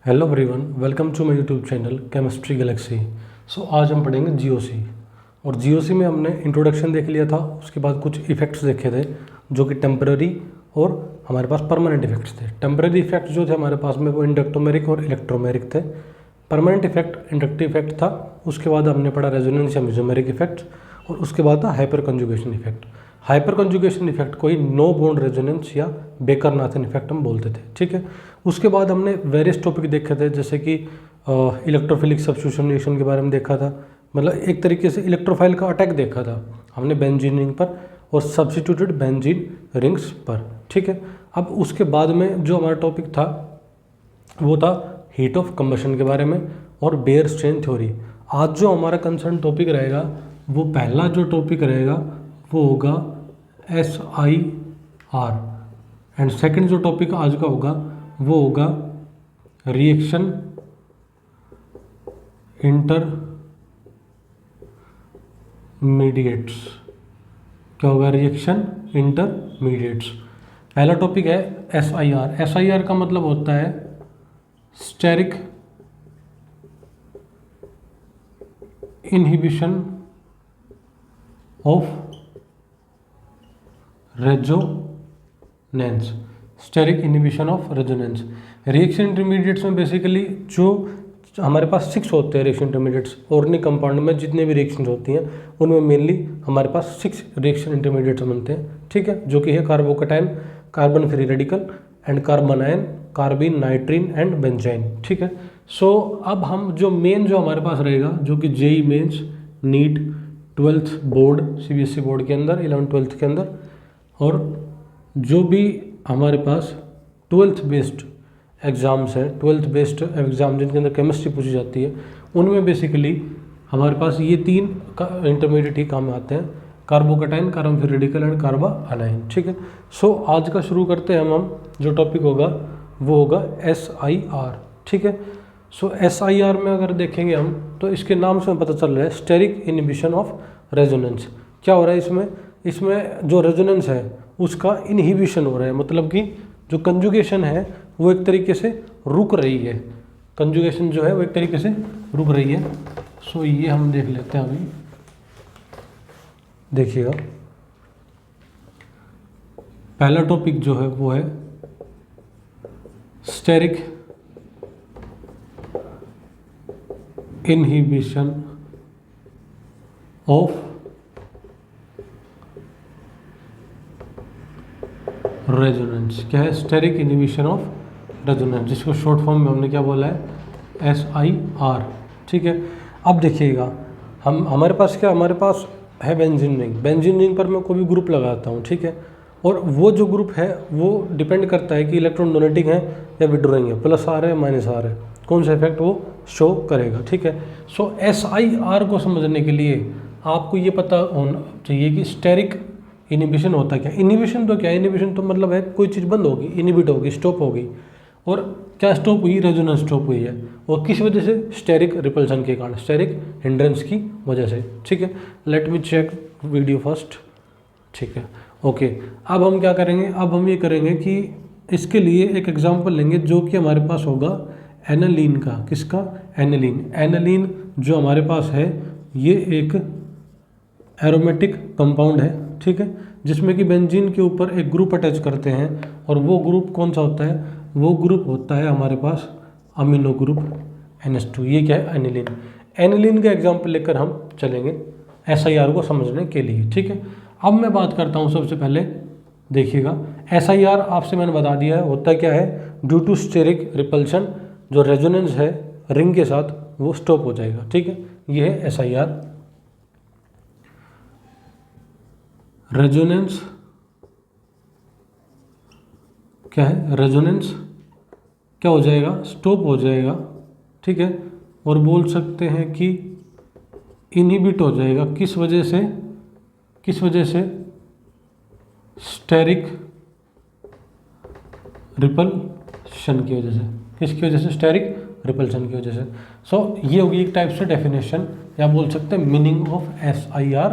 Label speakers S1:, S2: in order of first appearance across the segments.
S1: Hello everyone, welcome to my YouTube channel chemistry galaxy. आज हम पढ़ेंगे जीओसी। और जीओसी में हमने इंट्रोडक्शन देख लिया था, उसके बाद कुछ इफेक्ट्स देखे थे जो कि टेम्पररी और हमारे पास परमानेंट इफेक्ट्स थे। टेम्पररी इफेक्ट जो थे हमारे पास में वो इंडक्टोमेरिक और इलेक्ट्रोमेरिक थे। परमानेंट इफेक्ट इंडक्टिव इफेक्ट था। उसके बाद हमने पढ़ा रेजोनेंस या मेसोमेरिक इफेक्ट, और उसके बाद था hyper conjugation effect. Hyper conjugation effect को ही नो बॉन्ड रेजोनेंस या बेकर नाथन इफेक्ट हम बोलते थे। ठीक है, उसके बाद हमने वेरियस टॉपिक देखे थे, जैसे कि इलेक्ट्रोफिलिक सब्स्टिट्यूशन रिएक्शन के बारे में देखा था। मतलब एक तरीके से इलेक्ट्रोफाइल का अटैक देखा था हमने बेंजीन रिंग पर और सब्स्टिट्यूटेड बेंजीन रिंग्स पर। ठीक है, अब उसके बाद में जो हमारा टॉपिक था वो था हीट ऑफ कंबशन के बारे में और बेयर स्ट्रेन थ्योरी। आज जो हमारा कंसर्न टॉपिक रहेगा वो पहला जो टॉपिक रहेगा वो होगा SIR, एंड सेकंड जो टॉपिक आज का होगा वो होगा रिएक्शन इंटरमीडिएट्स। क्या होगा? Reaction intermediates. पहला टॉपिक है SIR। SIR का मतलब होता है steric inhibition of resonance. Steric inhibition of resonance. Reaction intermediates में बेसिकली जो हमारे पास 6 होते हैं रिएक्शन इंटरमीडिएट्स। ऑर्गेनिक कंपाउंड में जितने भी रिएक्शंस होती हैं उनमें मेनली हमारे पास 6 रिएक्शन इंटरमीडिएट्स बनते हैं। ठीक है, जो कि है carbocation, carbon free radical and carbon ion, कार्बिन, नाइट्रीन and benzene. ठीक है, अब हम जो मेन जो हमारे पास रहेगा, जो कि JEE Mains, NEET, 12th board, CBSE board के अंदर, 11th 12th के अंदर, और जो भी हमारे पास 12th बेस्ड एग्ज़ाम्स है, 12th बेस्ड एग्ज़ाम जिनके अंदर केमिस्ट्री पूछी जाती है, उनमें बेसिकली हमारे पास ये 3 इंटरमीडिएट ही काम आते हैं: carbocation, carbon free radical and carbanion. ठीक है, आज का शुरू करते हैं हम जो टॉपिक होगा वो होगा SIR। ठीक है, SIR में अगर देखेंगे हम तो इसके नाम से पता चल रहा है स्टेरिक इनहिबिशन ऑफ रेजोनेंस। क्या हो रहा है इसमें जो रेजोनेंस है उसका इनहिबिशन हो रहा है, मतलब कि जो कंजुगेशन है वो एक तरीके से रुक रही है। कंजुगेशन जो है वो एक तरीके से रुक रही है। ये हम देख लेते हैं अभी। देखिएगा, पहला टॉपिक जो है वो है स्टेरिक इनहिबिशन ऑफ रेजोनेंस। क्या है? स्टेरिक इनहिबिशन ऑफ रेजोनेंस, जिसको शॉर्ट फॉर्म में हमने क्या बोला है? SIR। ठीक है, अब देखिएगा, हमारे पास है बेंजीन रिंग। बेंजीन रिंग पर मैं कोई भी ग्रुप लगाता हूँ। ठीक है, और वो जो ग्रुप है वो डिपेंड करता है कि इलेक्ट्रॉन डोनेटिंग है या विड्रॉइंग है, प्लस आर है माइनस आर है, कौन सा इफेक्ट वो शो करेगा। ठीक है, SIR को समझने के लिए आपको ये पता होना चाहिए कि स्टेरिक इनहिबिशन होता क्या। इनहिबिशन तो क्या है? इनहिबिशन तो मतलब है कोई चीज़ बंद होगी, इनहिबिट होगी, स्टॉप होगी। और क्या स्टॉप हुई? रेजोनेंस स्टॉप हुई है। और किस वजह से? स्टेरिक रिपल्सन के कारण, स्टेरिक हिंड्रेंस की वजह से। ठीक है, let me check video first. ठीक है, ओके। अब हम क्या करेंगे? अब हम ये करेंगे कि इसके लिए एक एग्जांपल लेंगे जो कि हमारे पास होगा एनालीन का। किसका? एनालीन। एनालीन जो हमारे पास है ये एक एरोमेटिक कंपाउंड है। ठीक है, जिसमें कि बेंजीन के ऊपर एक ग्रुप अटैच करते हैं, और वो ग्रुप कौन सा होता है? वो ग्रुप होता है हमारे पास अमीनो ग्रुप NH2। ये क्या है? एनिलीन। एनिलीन का एग्जांपल लेकर हम चलेंगे SIR को समझने के लिए। ठीक है, अब मैं बात करता हूँ सबसे पहले। देखिएगा, SIR आपसे मैंने बता दिया है होता क्या है। ड्यू टू स्टेरिक रिपल्शन, जो रेजोनेंस है रिंग के साथ वो स्टॉप हो जाएगा। ठीक है, ये है SIR। रेजोनेंस क्या है? रेजोनेंस क्या हो जाएगा? स्टॉप हो जाएगा। ठीक है, और बोल सकते हैं कि इनहिबिट हो जाएगा। किस वजह से? स्टेरिक रिपल्शन की वजह से। किसकी वजह से? स्टेरिक रिपल्शन की वजह से। ये होगी एक टाइप से डेफिनेशन, या बोल सकते हैं मीनिंग ऑफ SIR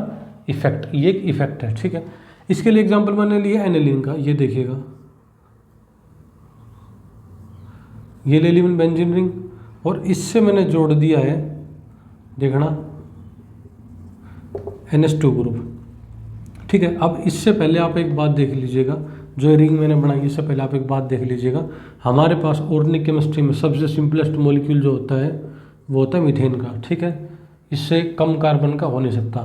S1: इफेक्ट। ये एक इफेक्ट है। ठीक है, इसके लिए एग्जांपल मैंने लिया एनिलीन का। ये देखिएगा, ये ले ली मैंने बेंजीन रिंग, और इससे मैंने जोड़ दिया है, देखना, NH2 ग्रुप। ठीक है, अब इससे पहले आप एक बात देख लीजिएगा, जो ये रिंग मैंने बनाई इससे पहले आप एक बात देख लीजिएगा, हमारे पास ऑर्गेनिक केमिस्ट्री में सबसे सिंपलेस्ट मॉलिक्यूल जो होता है वो होता है मीथेन का। ठीक है, इससे कम कार्बन का हो नहीं सकता।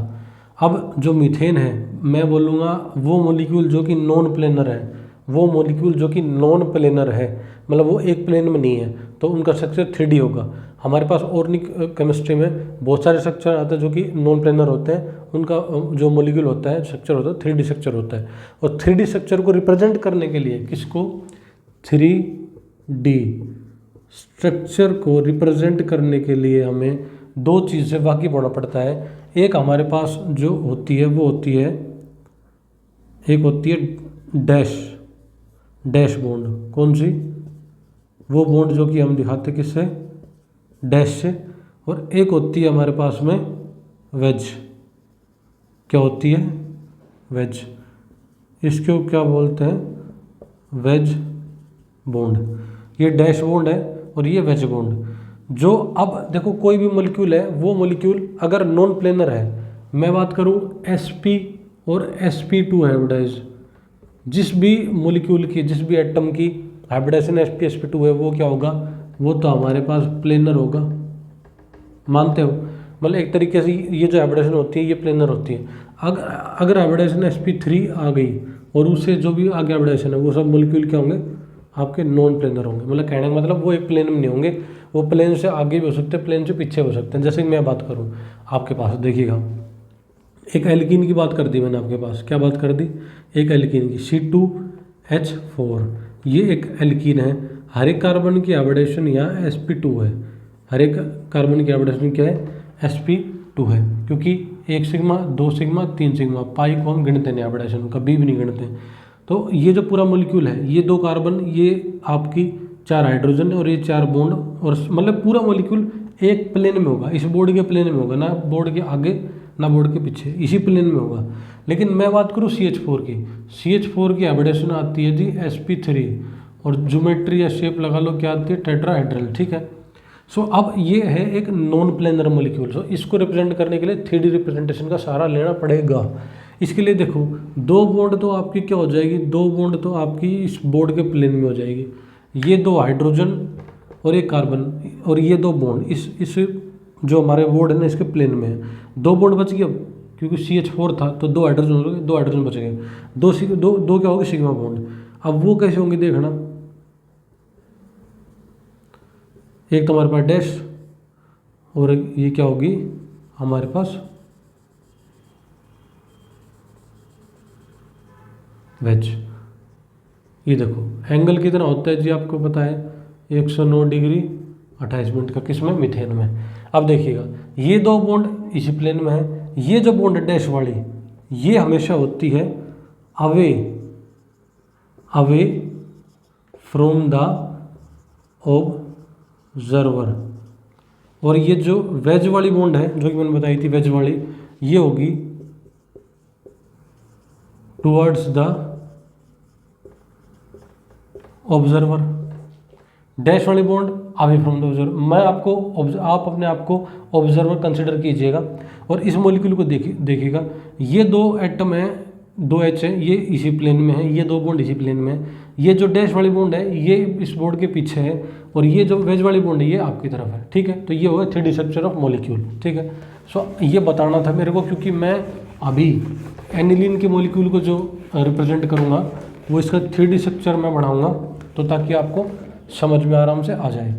S1: अब जो मीथेन है, मैं बोलूँगा वो मॉलिक्यूल जो कि नॉन प्लेनर है, वो मॉलिक्यूल जो कि नॉन प्लेनर है, मतलब वो एक प्लेन में नहीं है, तो उनका स्ट्रक्चर 3D होगा। हमारे पास ऑर्गेनिक केमिस्ट्री में बहुत सारे स्ट्रक्चर आते हैं जो कि नॉन प्लेनर होते हैं, उनका जो मॉलिक्यूल होता है, स्ट्रक्चर होता है 3D स्ट्रक्चर होता है। और 3D स्ट्रक्चर को रिप्रेजेंट करने के लिए, किसको, 3D स्ट्रक्चर को रिप्रेजेंट करने के लिए हमें दो चीज़ से वाकिफ होना पड़ता है। एक हमारे पास जो होती है वो होती है, एक होती है डैश बॉन्ड। कौन सी, वो बॉन्ड जो कि हम दिखाते किससे, डैश से। और एक होती है हमारे पास में वेज। क्या होती है, वेज। इसको क्या बोलते हैं, वेज बॉन्ड। ये डैश बॉन्ड है और ये वेज बॉन्ड। जो अब देखो कोई भी मॉलिक्यूल है, वो मॉलिक्यूल अगर नॉन प्लेनर है, मैं बात करूं sp और sp2 हाइब्रिडाइज, जिस भी मॉलिक्यूल की, जिस भी एटम की हाइब्रिडाइजेशन sp/sp2 है, वो क्या होगा, वो तो हमारे पास प्लेनर होगा। मानते हो, मतलब एक तरीके से ये जो हाइब्रिडाइजेशन होती है ये प्लेनर होती है। अगर हाइब्रिडाइजेशन sp3 आ गई और उससे जो भी आगे हाइब्रिडाइजेशन है, वो सब मॉलिक्यूल क्या होंगे, आपके नॉन प्लेनर होंगे। मतलब कहने का मतलब वो एक प्लेन में नहीं होंगे, वो प्लेन से आगे भी हो सकते हैं, प्लेन से पीछे हो सकते हैं। जैसे कि मैं बात करूँ आपके पास, देखिएगा, एक एल्कीन की बात कर दी मैंने आपके पास, क्या बात कर दी, एक एल्कीन की, C2H4, ये एक एल्कीन है। हर एक कार्बन की हाइब्रिडाइजेशन यहाँ sp2 है। हर एक कार्बन की हाइब्रिडाइजेशन क्या है, sp2 है, क्योंकि 1 सिग्मा 2 सिग्मा 3 सिग्मा, पाई को हम गिनते नहीं, हाइब्रिडाइजेशन कभी भी नहीं गिनते। तो ये जो पूरा मॉलिक्यूल है, ये 2 कार्बन, ये आपकी 4 हाइड्रोजन और ये 4 बॉन्ड, और मतलब पूरा मॉलिक्यूल एक प्लेन में होगा, इस बोर्ड के प्लेन में होगा, ना बोर्ड के आगे ना बोर्ड के पीछे, इसी प्लेन में होगा। लेकिन मैं बात करूँ CH4 की, CH4 की हाइब्रिडेशन आती है जी sp3, और ज्योमेट्री या शेप लगा लो क्या आती है, टेट्राहेड्रल। ठीक है, सो अब ये है एक नॉन प्लेनर मॉलिक्यूल। सो इसको रिप्रेजेंट करने के लिए 3D रिप्रेजेंटेशन का सहारा लेना पड़ेगा। इसके लिए देखो, 2 बॉन्ड तो आपकी क्या हो जाएगी, 2 बॉन्ड तो आपकी इस बोर्ड के प्लेन में हो जाएगी, ये 2 हाइड्रोजन और एक कार्बन, और ये 2 बॉन्ड इस जो हमारे बोर्ड है ना, इसके प्लेन में है। 2 बॉन्ड बच गए, क्योंकि CH4 था तो 2 हाइड्रोजन हो गए, 2 हाइड्रोजन बच गए, दो क्या होगी, सिग्मा बॉन्ड। अब वो कैसे होंगे देखना, एक तो हमारे पास डैश, और ये क्या होगी हमारे पास वेज। ये देखो एंगल कितना होता है जी, आपको पता है 109 डिग्री 28 मिनट का, किस में, मीथेन में। अब देखिएगा, ये 2 बॉन्ड इसी प्लेन में है, ये जो बॉन्ड डैश वाली, ये हमेशा होती है अवे फ्रॉम द ऑब्जर्वर। और ये जो वेज वाली बॉन्ड है, जो कि मैंने बताई थी वेज वाली, ये होगी टुवर्ड्स द ऑब्जर्वर। डैश वाली bond away from the observer. मैं आपको आप अपने आप को ऑब्जर्वर कंसिडर कीजिएगा, और इस मॉलिक्यूल को देखिएगा, ये 2 एटम है, 2 H है, ये इसी प्लेन में है, ये 2 बॉन्ड इसी प्लेन में है। ये जो डैश वाली बॉन्ड है ये इस बोर्ड के पीछे है, और ये जो वेज वाली बॉन्ड है ये आपकी तरफ है। ठीक है, तो ये होगा 3D स्ट्रक्चर ऑफ मॉलिक्यूल। ठीक है, सो ये बताना था मेरे को, क्योंकि मैं अभी एनिलीन के मॉलिक्यूल को जो रिप्रेजेंट करूँगा वो इसका 3D स्ट्रक्चर मैं बढ़ाऊँगा, तो ताकि आपको समझ में आराम से आ जाए।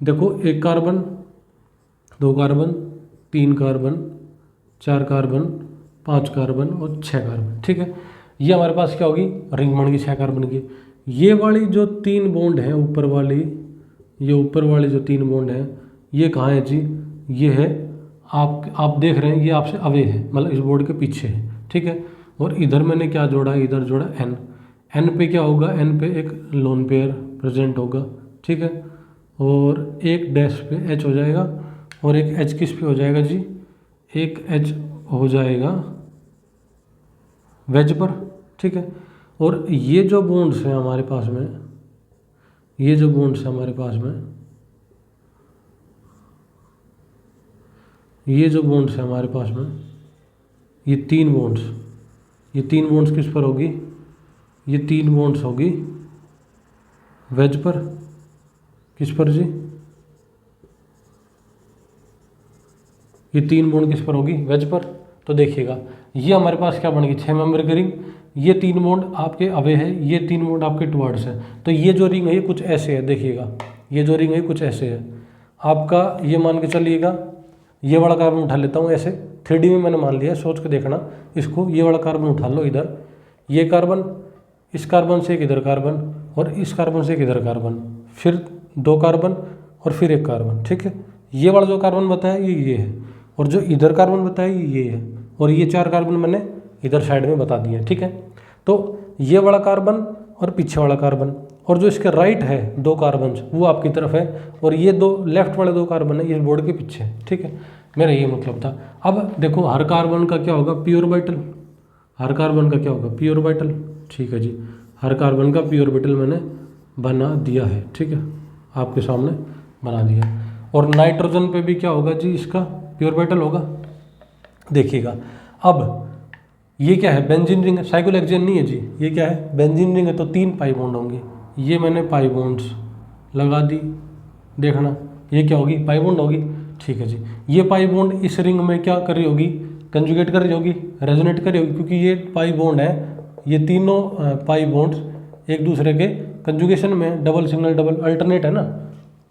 S1: देखो, 1 carbon, 2 carbon, 3 carbon, 4 carbon, 5 carbon और 6 कार्बन। ठीक है, ये हमारे पास क्या होगी, रिंग बन गई 6 कार्बन की। ये वाली जो 3 बॉन्ड है ऊपर वाली, ये ऊपर वाली जो 3 बॉन्ड है, ये कहाँ है जी, ये है आप देख रहे हैं, ये आपसे अवे है, मतलब इस बोर्ड के पीछे है। ठीक है, और इधर मैंने क्या जोड़ा, इधर जोड़ा एन पे क्या होगा, एन पे एक लोन पेयर प्रेजेंट होगा। ठीक है, और एक डैश पे H हो जाएगा, और एक H किस पे हो जाएगा जी, एक H हो जाएगा वेज पर। ठीक है, और ये जो बॉन्ड्स हैं हमारे पास में, ये जो बॉन्ड्स है हमारे पास में, ये जो बॉन्ड्स है हमारे पास में, ये तीन बॉन्ड्स किस पर होगी, ये तीन बॉन्ड्स होगी वेज पर, किस पर जी, ये तीन बॉन्ड किस पर होगी, वेज पर। तो देखिएगा ये हमारे पास क्या बन गई, 6 मेंबर की रिंग। ये तीन बॉन्ड आपके अवे है, ये तीन बॉन्ड आपके टुवर्ड्स है। तो ये जो रिंग है ये कुछ ऐसे है, देखिएगा ये जो रिंग है कुछ ऐसे है आपका। ये मान के चलिएगा, ये वाला कार्बन उठा लेता हूँ ऐसे 3D में मैंने मान लिया, सोच के देखना इसको। ये वाला कार्बन उठा लो इधर, ये कार्बन, इस कार्बन से एक इधर कार्बन, और इस कार्बन से एक इधर कार्बन, फिर 2 कार्बन और फिर 1 कार्बन, ठीक है। ये वाला जो कार्बन बताया ये है, और जो इधर कार्बन बताया ये है, और ये 4 कार्बन मैंने इधर साइड में बता दिए, ठीक है। तो ये वाला कार्बन और पीछे वाला कार्बन, और जो इसके राइट है 2 कार्बन वो आपकी तरफ है, और ये 2 लेफ्ट वाले 2 कार्बन है इस बोर्ड के पीछे, ठीक है। मेरा ये मतलब था। अब देखो हर कार्बन का क्या होगा, पी ऑर्बिटल, हर कार्बन का क्या होगा, पी ऑर्बिटल, ठीक है जी। हर कार्बन का पी ऑर्बिटल मैंने बना दिया है, ठीक है, आपके सामने बना दिया। और नाइट्रोजन पे भी क्या होगा जी, इसका पी ऑर्बिटल होगा। देखिएगा अब ये क्या है, बेंजीन रिंग है, साइक्लोहेक्सेन नहीं है जी, ये क्या है, बेंजीन रिंग है। तो 3 पाई बॉन्ड होंगे, ये मैंने पाई बॉन्ड्स लगा दी, देखना ये क्या होगी, पाई बॉन्ड होगी, ठीक है जी। ये पाई बॉन्ड इस रिंग में क्या कर रही होगी, कंजुगेट कर रही होगी, रेजोनेट कर रही होगी, क्योंकि ये पाई बॉन्ड है, ये तीनों पाई बॉन्ड्स एक दूसरे के कंजुगेशन में, डबल सिंगल डबल अल्टरनेट है ना,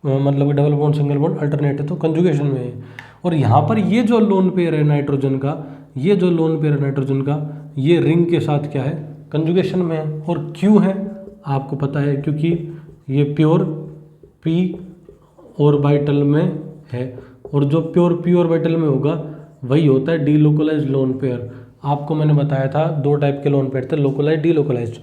S1: मतलब double bond single bond alternate है, तो कंजुगेशन में है। और यहाँ पर ये जो लोन पेयर है नाइट्रोजन का, ये जो लोन पेयर है नाइट्रोजन का, ये रिंग के साथ क्या है, कंजुगेशन में है। और क्यों है आपको पता है, क्योंकि ये प्योर पी ऑर्बिटल में है, और जो प्योर पी ऑर्बिटल में होगा वही होता है डीलोकलाइज्ड लोन पेयर। आपको मैंने बताया था 2 टाइप के लोन पेयर थे, localised delocalised.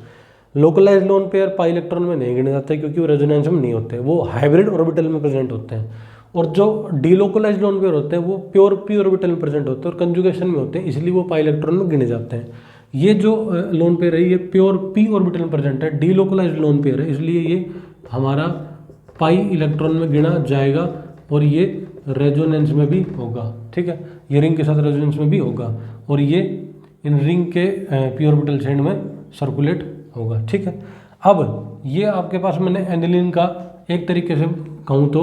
S1: Localised lone pair pi electron में नहीं गिने जाते क्योंकि वो रेजोनेंस में नहीं होते, वो हाइब्रिड ऑर्बिटल में प्रेजेंट होते हैं। और जो डीलोकलाइज्ड लोन पेयर होते हैं वो प्योर पी ऑर्बिटल में प्रेजेंट होते हैं और कंजुगेशन में होते हैं, इसलिए वो पाई इलेक्ट्रॉन में गिने जाते हैं। ये जो लोन पेयर है ये प्योर पी ऑर्बिटल में प्रेजेंट है, डीलोकलाइज्ड लोन पेयर है, इसलिए ये हमारा पाई इलेक्ट्रॉन में गिना जाएगा, और ये रेजोनेंस में भी होगा, ठीक है। ये रिंग के साथ रेजोनेंस में भी होगा, और ये इन रिंग के पी ऑर्बिटल साइड में सर्कुलेट होगा, ठीक है। अब ये आपके पास मैंने एनिलीन का एक तरीके से कहूँ तो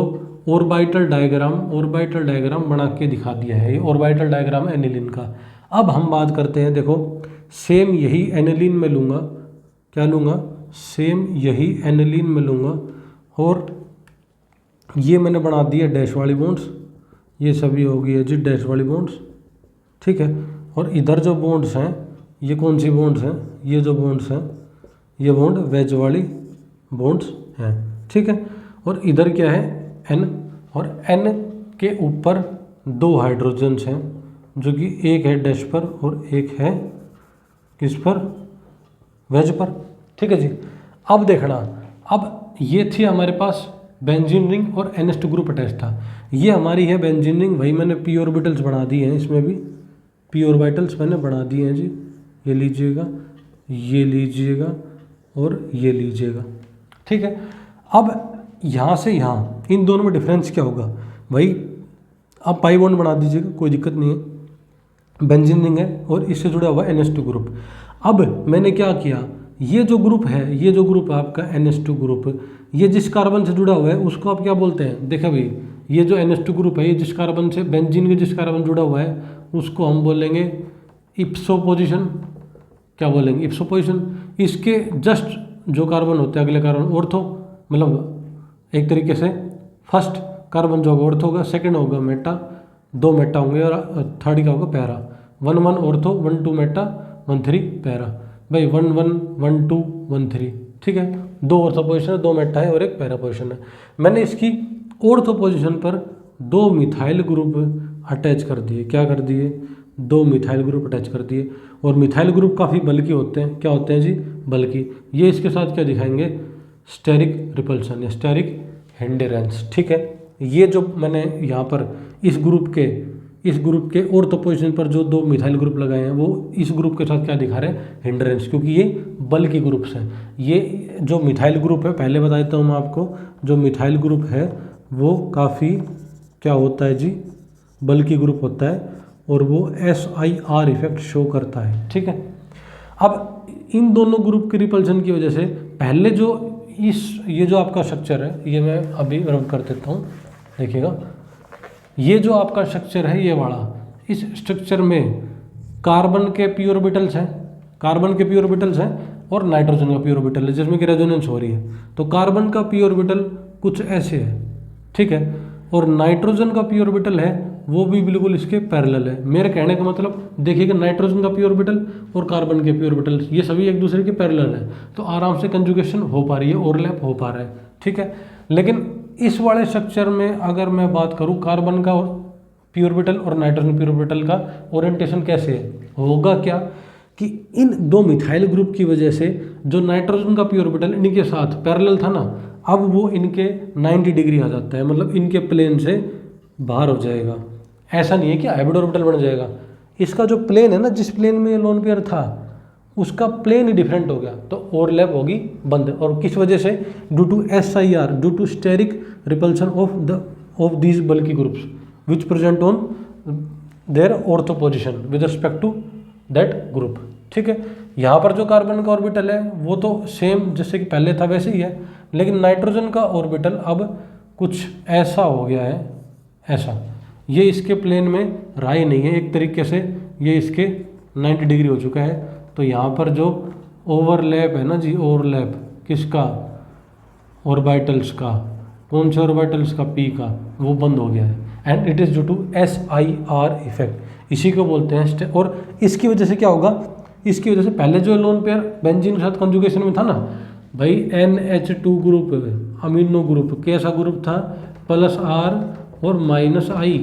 S1: ऑर्बिटल डायग्राम बना के दिखा दिया है। ये ऑर्बिटल डायग्राम है एनिलीन का। अब हम बात करते हैं, देखो सेम यही एनिलीन में लूँगा, क्या लूँगा, सेम यही एनिलीन में लूँगा, और ये मैंने बना दिया डैश वाली बॉन्ड्स, ये सभी हो गई है जी डैश वाली बॉन्ड्स, ठीक है। और इधर जो बॉन्ड्स हैं ये कौन सी बॉन्ड्स हैं, ये जो बॉन्ड्स हैं ये बॉन्ड वेज वाली बॉन्ड्स हैं, ठीक है। और इधर क्या है एन, और एन के ऊपर 2 हाइड्रोजन्स हैं, जो कि एक है डैश पर और एक है किस पर, वेज पर, ठीक है जी। अब देखना, अब ये थी हमारे पास बेंजीन रिंग और NH2 ग्रुप अटैच था। ये हमारी है बेंजीन रिंग, वही मैंने पी ऑर्बिटल्स बना दिए हैं, इसमें भी पी ऑर्बिटल्स मैंने बना दिए हैं जी। ये लीजिएगा, ये लीजिएगा और ये लीजिएगा, ठीक है। अब यहाँ से यहाँ इन दोनों में डिफरेंस क्या होगा भाई, आप पाई बॉन्ड बना दीजिएगा, कोई दिक्कत नहीं है, बेंजीन रिंग है और इससे जुड़ा हुआ NH2 ग्रुप। अब मैंने क्या किया, ये जो ग्रुप है, ये जो ग्रुप है आपका NH2 ग्रुप, ये जिस कार्बन से जुड़ा हुआ है उसको आप क्या बोलते हैं, देखा भाई ये जो NH2 ग्रुप है, ये जिस कार्बन से बेंजीन के जिस कार्बन जुड़ा हुआ है उसको हम बोलेंगे इप्सो पोजिशन, क्या बोलेंगे, इप्सो पोजिशन। इसके जस्ट जो कार्बन होते हैं अगले कार्बन ऑर्थो, मतलब एक तरीके से फर्स्ट कार्बन जो होगा ऑर्थो होगा, सेकंड होगा मेटा, 2 मेटा होंगे, और थर्ड क्या होगा पैरा, 1 1 ऑर्थो, 1 2 मेटा, 1 3 पैरा, भाई 1 1 1 2 1 3, ठीक है। 2 ऑर्थो पोजिशन है, 2 मेटा है और 1 पैरा पोजिशन है। मैंने इसकी ऑर्थो पोजिशन पर 2 मिथाइल ग्रुप अटैच कर दिए, क्या कर दिए, 2 मिथाइल ग्रुप अटैच कर दिए। और मिथाइल ग्रुप काफ़ी बल्कि होते हैं, क्या होते हैं जी, बल्कि। ये इसके साथ क्या दिखाएंगे, स्टेरिक रिपल्सन या स्टेरिक हिंडेरेंस, ठीक है। ये जो मैंने यहाँ पर इस ग्रुप के इस ग्रुप के ऑर्थो पोजीशन पर जो 2 मिथाइल ग्रुप लगाए हैं वो इस ग्रुप के साथ क्या दिखा रहे हैं, हिंड्रेंस, क्योंकि ये बल्कि ग्रुप्स हैं। ये जो मिथाइल ग्रुप है, पहले बता देता हूँ मैं आपको, जो मिथाइल ग्रुप है वो काफ़ी क्या होता है जी, बल्कि ग्रुप होता है और वो SIR इफेक्ट शो करता है। ठीक है, अब इन दोनों ग्रुप की रिपल्शन की वजह से पहले जो ये जो आपका स्ट्रक्चर है, ये मैं अभी रब कर देता हूँ, देखिएगा ये जो आपका स्ट्रक्चर है ये वाला, इस स्ट्रक्चर में कार्बन के पी ऑर्बिटल्स हैं, कार्बन के पी ऑर्बिटल्स हैं और नाइट्रोजन का पी ऑर्बिटल है जिसमें कि रेजोनेंस हो रही है। तो कार्बन का पी ऑर्बिटल कुछ ऐसे है, ठीक है, और नाइट्रोजन का पी ऑर्बिटल है वो भी बिल्कुल इसके पैरेलल है। मेरे कहने का मतलब देखिएगा, नाइट्रोजन का पी ऑर्बिटल और कार्बन के पी ऑर्बिटल ये सभी एक दूसरे के पैरेलल है, तो आराम से कंजुगेशन हो पा रही है, ओवरलैप हो पा रहा है। ठीक है, लेकिन इस वाले स्ट्रक्चर में अगर मैं बात करूं कार्बन का पी ऑर्बिटल और नाइट्रोजन पी ऑर्बिटल का ओरिएंटेशन कैसे है, होगा क्या कि इन 2 मिथाइल ग्रुप की वजह से जो नाइट्रोजन का पी ऑर्बिटल इनके साथ पैरेलल था ना, अब वो इनके 90 डिग्री आ जाता है, मतलब इनके प्लेन से बाहर हो जाएगा। ऐसा नहीं है कि हाइब्रिड ऑर्बिटल बन जाएगा, इसका जो प्लेन है ना, जिस प्लेन में ये लोन पेयर था उसका प्लेन ही डिफरेंट हो गया, तो ओवरलैप होगी बंद। और किस वजह से, due to SIR, due to steric repulsion of these bulky groups which present on their ortho position with respect to that group. ठीक है, यहाँ पर जो कार्बन का ऑर्बिटल है वो तो सेम जैसे कि पहले था वैसे ही है, लेकिन नाइट्रोजन का ऑर्बिटल अब कुछ ऐसा हो गया है, ऐसा, ये इसके प्लेन में रहा ही नहीं है, एक तरीके से ये इसके 90 डिग्री हो चुका है। तो यहाँ पर जो ओवरलैप है ना जी, ओवरलैप किसका, ऑर्बिटल्स का, कौन से ऑर्बिटल्स का, P का, वो बंद हो गया है। And it is due to SIR effect, इसी को बोलते हैं। और इसकी वजह से क्या होगा, इसकी वजह से पहले जो लोन पेयर बेंजीन के साथ कंजुगेशन में था ना भाई, NH2 ग्रुप, अमीनो ग्रुप, कैसा ग्रुप था, +R और -I,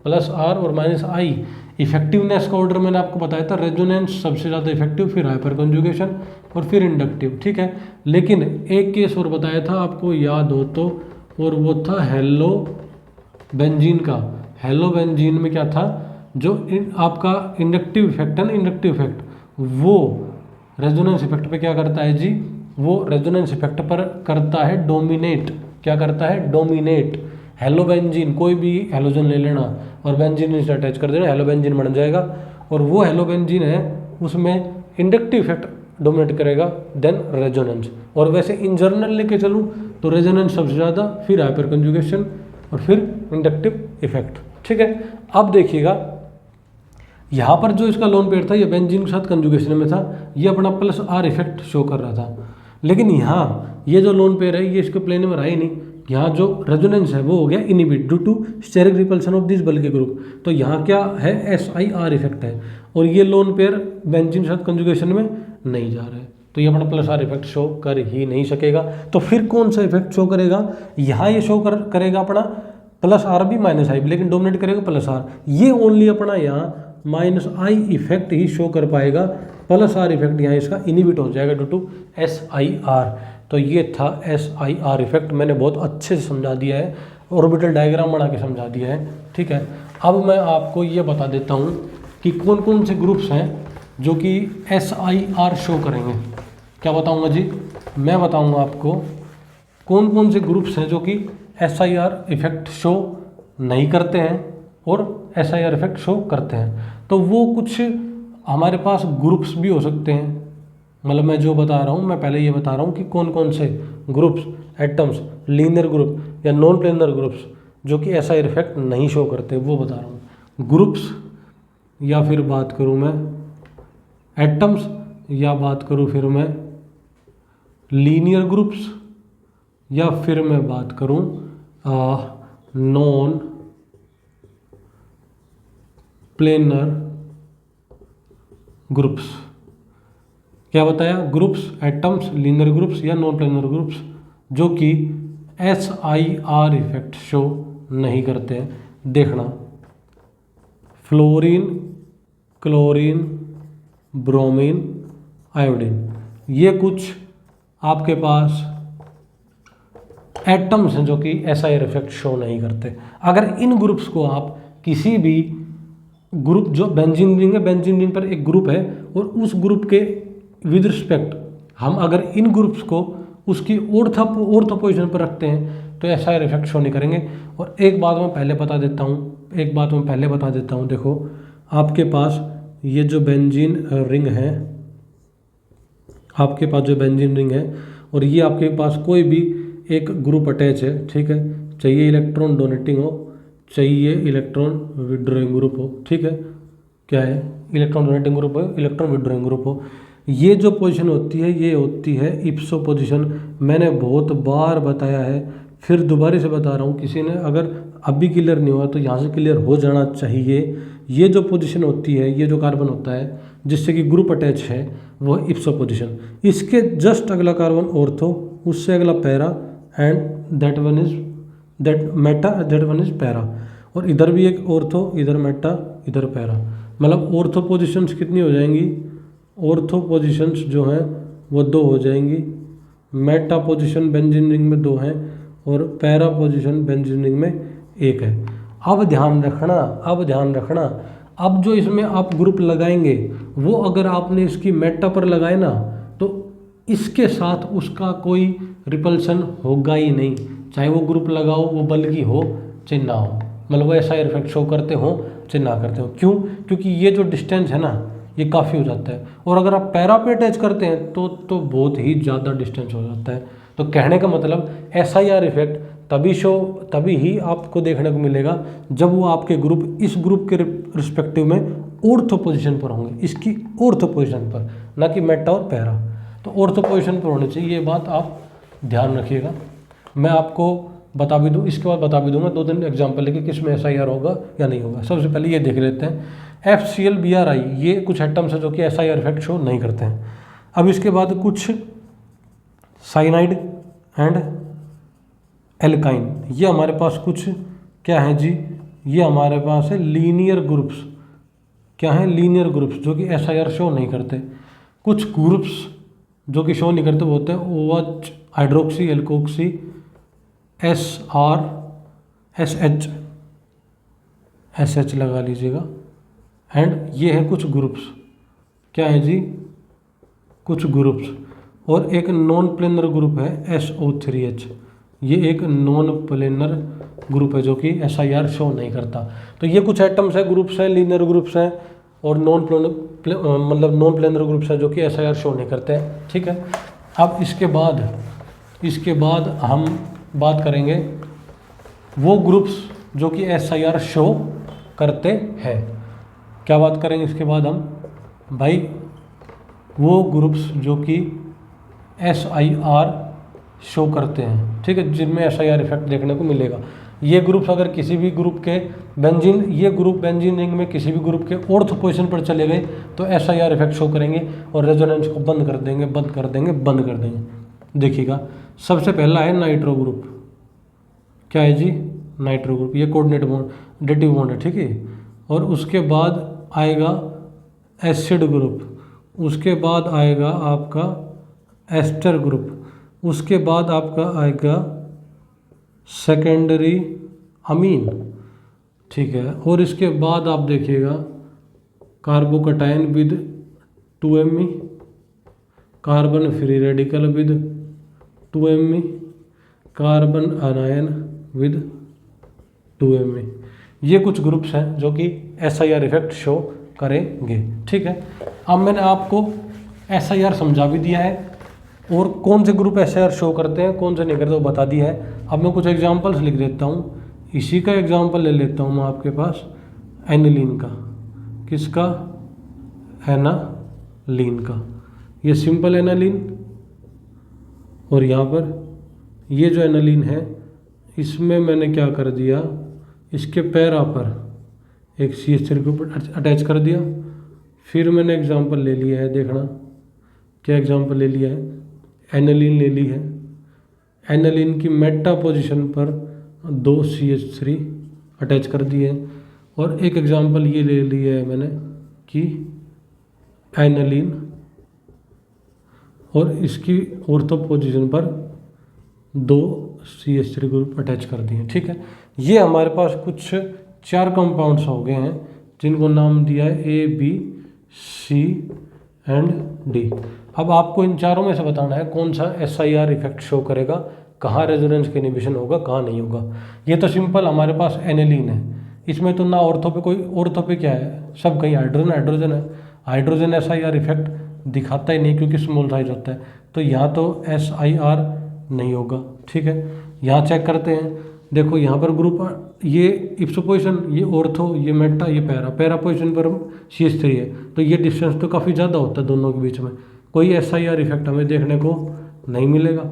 S1: +R और -I। इफेक्टिवनेस का ऑर्डर मैंने आपको बताया था, रेजोनेंस सबसे ज़्यादा इफेक्टिव, फिर हाइपर कंजुगेशन और फिर इंडक्टिव। ठीक है, लेकिन एक केस और बताया था आपको याद हो तो, और वो था हेलो बेंजीन का। हेलो बेंजीन में क्या था, जो आपका इंडक्टिव इफेक्ट है ना, इंडक्टिव इफेक्ट वो रेजोनेंस इफेक्ट पे क्या करता है जी, वो रेजोनेंस इफेक्ट पर करता है डोमिनेट। क्या करता है, डोमिनेट। हेलो बेंजीन, कोई भी हेलोजन ले लेना और बेंजीन से अटैच कर देना, हेलो बेंजीन बन जाएगा। और वो हेलो बेंजीन है उसमें इंडक्टिव इफेक्ट डोमिनेट करेगा देन रेजोनेंस। और वैसे इन जनरल लेके चलूँ तो रेजोनेंस सबसे ज़्यादा, फिर हाइपर कंजुगेशन और फिर इंडक्टिव इफेक्ट। ठीक है, अब देखिएगा यहाँ पर जो इसका लोन पेयर था ये बेंजीन के साथ कंजुगेशन में था, ये अपना +R इफेक्ट शो कर रहा था। लेकिन यहाँ ये जो लोन पेयर है ये इसके प्लेन में रहा ही नहीं, यहाँ जो रेजोनेंस है वो हो गया inhibit due to steric repulsion of this bulky group. तो यहाँ क्या है, SIR इफेक्ट है, और ये लोन पेयर बेंजीन के साथ कंजुगेशन में नहीं जा रहा है, तो ये अपना +R इफेक्ट शो कर ही नहीं सकेगा। तो फिर कौन सा इफेक्ट शो करेगा, यहाँ ये शो करेगा अपना +R भी -I भी, लेकिन डोमिनेट करेगा +R। ये ओनली अपना यहाँ -I इफेक्ट ही शो कर पाएगा, +R इफेक्ट यहाँ इसका इनहिबिट हो जाएगा ड्यू टू SIR। तो ये था SIR इफेक्ट, मैंने बहुत अच्छे से समझा दिया है, ऑर्बिटल डायग्राम बना के समझा दिया है। ठीक है, अब मैं आपको ये बता देता हूँ कि कौन कौन से ग्रुप्स हैं जो कि SIR शो करेंगे। क्या बताऊँगा जी, मैं बताऊँगा आपको कौन कौन से ग्रुप्स हैं जो कि SIR इफेक्ट शो नहीं करते हैं और SIR इफेक्ट शो करते हैं। तो वो कुछ हमारे पास ग्रुप्स भी हो सकते हैं, मतलब मैं जो बता रहा हूँ, मैं पहले ये बता रहा हूँ कि कौन कौन से ग्रुप्स, एटम्स, लीनियर ग्रुप या नॉन प्लेनर ग्रुप्स जो कि SIR इफेक्ट नहीं शो करते, वो बता रहा हूँ। ग्रुप्स या फिर बात करूँ मैं एटम्स, या बात करूँ फिर मैं लीनियर ग्रुप्स, या फिर मैं बात करूँ नॉन प्लेनर ग्रुप्स। क्या बताया, ग्रुप्स, एटम्स, लीनियर ग्रुप्स या नॉन प्लेनर ग्रुप्स जो कि SIR इफेक्ट शो नहीं करते हैं। देखना, फ्लोरीन, क्लोरीन, ब्रोमीन, आयोडीन, ये कुछ आपके पास एटम्स हैं जो कि SIR इफेक्ट शो नहीं करते। अगर इन ग्रुप्स को आप किसी भी ग्रुप जो बेंजीन रिंग है, बेंजीन रिंग पर एक ग्रुप है और उस ग्रुप के विद रिस्पेक्ट हम अगर इन ग्रुप्स को उसकी ऑर्थो पोजीशन पर रखते हैं तो ऐसा इफेक्ट शो नहीं करेंगे। और एक बात मैं पहले बता देता हूँ, देखो आपके पास ये जो बेंजीन रिंग है, आपके पास जो बेंजीन रिंग है और ये आपके पास कोई भी एक ग्रुप अटैच है, ठीक है, चाहिए इलेक्ट्रॉन डोनेटिंग हो, चाहिए इलेक्ट्रॉन विड्रॉइंग ग्रुप हो, ठीक है, क्या है, इलेक्ट्रॉन डोनेटिंग ग्रुप हो, इलेक्ट्रॉन विड्रॉइंग ग्रुप हो, ये जो पोजीशन होती है ये होती है इप्सो पोजीशन। मैंने बहुत बार बताया है, फिर दोबारा से बता रहा हूँ, किसी ने अगर अभी क्लियर नहीं हुआ तो यहाँ से क्लियर हो जाना चाहिए। ये जो पोजीशन होती है, ये जो कार्बन होता है जिससे कि ग्रुप अटैच है वो इप्सो पोजीशन। इसके जस्ट अगला कार्बन ऑर्थो, उससे अगला para and that one is para. और इधर भी एक ऑर्थो, इधर मेटा, इधर पैरा, मतलब ऑर्थो पोजीशंस कितनी हो जाएंगी, ऑर्थो पोजीशंस जो हैं वो 2 हो जाएंगी, मेटा पोजीशन बेंजीन रिंग में 2 हैं और पैरा पोजीशन बेंजीन रिंग में 1 है। अब ध्यान रखना, अब जो इसमें आप ग्रुप लगाएंगे वो अगर आपने इसकी मेटा पर लगाए ना तो इसके साथ उसका कोई रिपल्सन होगा ही नहीं, चाहे वो ग्रुप लगाओ वो बल्कि हो चाहे ना हो, मतलब वो ऐसा इफेक्ट शो करते हो चाहे ना करते हो। क्यों? क्योंकि ये जो डिस्टेंस है ना ये काफ़ी हो जाता है, और अगर आप पैरा पे अटैच करते हैं तो बहुत ही ज़्यादा डिस्टेंस हो जाता है। तो कहने का मतलब SIR इफेक्ट तभी ही आपको देखने को मिलेगा जब वो आपके ग्रुप इस ग्रुप के रिस्पेक्टिव में ऑर्थो पोजीशन पर होंगे, इसकी ऑर्थो पोजीशन पर, ना कि मेटा और पैरा। तो ऑर्थो पोजीशन पर होने चाहिए, ये बात आप ध्यान रखिएगा। मैं आपको बता भी दूँ, इसके बाद बता भी दूंगा 2-3 एग्जाम्पल लेके किस में SIR होगा या नहीं होगा। सबसे पहले ये देख लेते हैं FCl BRI, ये कुछ एटम्स है जो कि SIR इफेक्ट शो नहीं करते हैं। अब इसके बाद कुछ साइनाइड एंड एल्काइन, ये हमारे पास कुछ क्या है जी, ये हमारे पास है लीनियर ग्रुप्स। क्या है? लीनियर ग्रुप्स जो कि SIR शो नहीं करते। कुछ ग्रुप्स जो कि शो नहीं करते वो होते हैं OH, hydroxy, alkoxy, SR, SH लगा लीजिएगा। एंड ये है कुछ ग्रुप्स, क्या है जी, कुछ ग्रुप्स। और एक नॉन प्लेनर ग्रुप है SO3H, ये एक नॉन प्लेनर ग्रुप है जो कि SIR शो नहीं करता। तो ये कुछ एटम्स है, ग्रुप्स हैं, लीनियर ग्रुप्स हैं और नॉन प्लेनर ग्रुप्स है जो कि SIR शो नहीं करते हैं, ठीक है। अब इसके बाद हम बात करेंगे वो ग्रुप्स जो कि SIR शो करते हैं। क्या बात करेंगे इसके बाद हम भाई, वो ग्रुप्स जो कि SIR शो करते हैं, ठीक है, जिनमें SIR इफेक्ट देखने को मिलेगा। ये ग्रुप्स अगर किसी भी ग्रुप के ये ग्रुप बेंजीन रिंग में किसी भी ग्रुप के ऑर्थो पोजीशन पर चले गए तो SIR इफेक्ट शो करेंगे और रेजोनेंस को बंद कर देंगे। देखिएगा, सबसे पहला है नाइट्रो ग्रुप। क्या है जी? Nitro group. ये कोऑर्डिनेट बॉन्ड, डेटिव बॉन्ड है, ठीक है। और उसके बाद आएगा एसिड ग्रुप, उसके बाद आएगा आपका एस्टर ग्रुप, उसके बाद आपका आएगा सेकेंडरी अमीन, ठीक है। और इसके बाद आप देखिएगा carbocation with 2Me, carbon free radical with 2Me, carbon anion with 2Me। ये कुछ ग्रुप्स हैं जो कि SIR इफेक्ट शो करेंगे, ठीक है। अब मैंने आपको SIR समझा भी दिया है और कौन से ग्रुप SIR शो करते हैं कौन से नहीं करते वो बता दिया है। अब मैं कुछ एग्जांपल्स लिख देता हूँ। इसी का एग्जांपल ले लेता हूँ मैं आपके पास, एनिलीन का। किसका? एनालीन का। ये सिंपल एनालीन, और यहाँ पर ये जो एनालीन है इसमें मैंने क्या कर दिया, इसके पैरा पर एक CH3 ग्रुप अटैच कर दिया। फिर मैंने एग्जांपल ले लिया है, देखना क्या एग्जांपल ले लिया है, एनालीन ले ली है। एनालीन की मेटा पोजीशन पर 2 CH3 अटैच कर दिए, और एक एग्जांपल ये ले लिया है मैंने कि एनालीन और इसकी ऑर्थो पोजीशन पर 2 CH3 ग्रुप अटैच कर दिए, ठीक है। ये हमारे पास कुछ 4 कंपाउंड्स हो गए हैं, जिनको नाम दिया है ए, बी, सी एंड डी। अब आपको इन चारों में से बताना है कौन सा SIR इफेक्ट शो करेगा, कहाँ रेजोनेंस का इनिबिशन होगा, कहाँ नहीं होगा। ये तो सिंपल हमारे पास एनिलीन है, इसमें तो ना ऑर्थो पे कोई, ऑर्थो पे क्या है, सब कहीं हाइड्रोजन है। हाइड्रोजन SIR इफेक्ट दिखाता ही नहीं क्योंकि स्मॉल साइज होता है, तो यहाँ तो SIR नहीं होगा। ठीक है, यहाँ चेक करते हैं, देखो यहाँ पर ग्रुप ये इप्सो पोजिशन, ये ऑर्थो, ये मेटा, ये पैरा पोजिशन पर CH3 है, तो ये डिस्टेंस तो काफ़ी ज़्यादा होता है दोनों के बीच में, कोई SIR इफेक्ट हमें देखने को नहीं मिलेगा।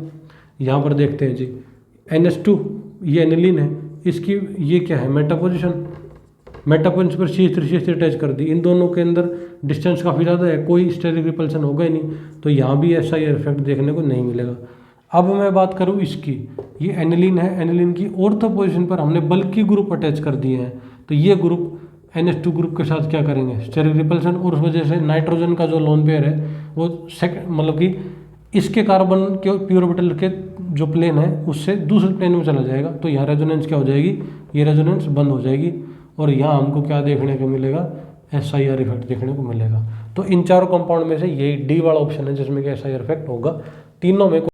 S1: यहाँ पर देखते हैं जी, NH2 ये एनिलीन है, इसकी ये क्या है, मेटा पोजिशन पर CH3 अटैच कर दी, इन दोनों के अंदर डिस्टेंस काफ़ी ज़्यादा है, कोई स्टेरिक रिपल्सन होगा ही नहीं, तो यहाँ भी SIR इफेक्ट देखने को नहीं मिलेगा। अब मैं बात करूँ इसकी, ये एनिलीन है, एनिलीन की ऑर्थो पोजीशन पर हमने बल्कि ग्रुप अटैच कर दिए हैं, तो ये ग्रुप NH2 ग्रुप के साथ क्या करेंगे, स्टेरिक रिपल्सन, और उस वजह से नाइट्रोजन का जो लोन पेयर है वो मतलब कि इसके कार्बन के पी ऑर्बिटल के जो प्लेन है उससे दूसरे प्लेन में चला जाएगा, तो यहाँ रेजोनेंस क्या हो जाएगी, ये रेजोनेंस बंद हो जाएगी, और यहाँ हमको क्या देखने को मिलेगा, SIR इफेक्ट देखने को मिलेगा। तो इन चारों कंपाउंड में से यही D वाला ऑप्शन है जिसमें कि SIR इफेक्ट होगा। तीनों में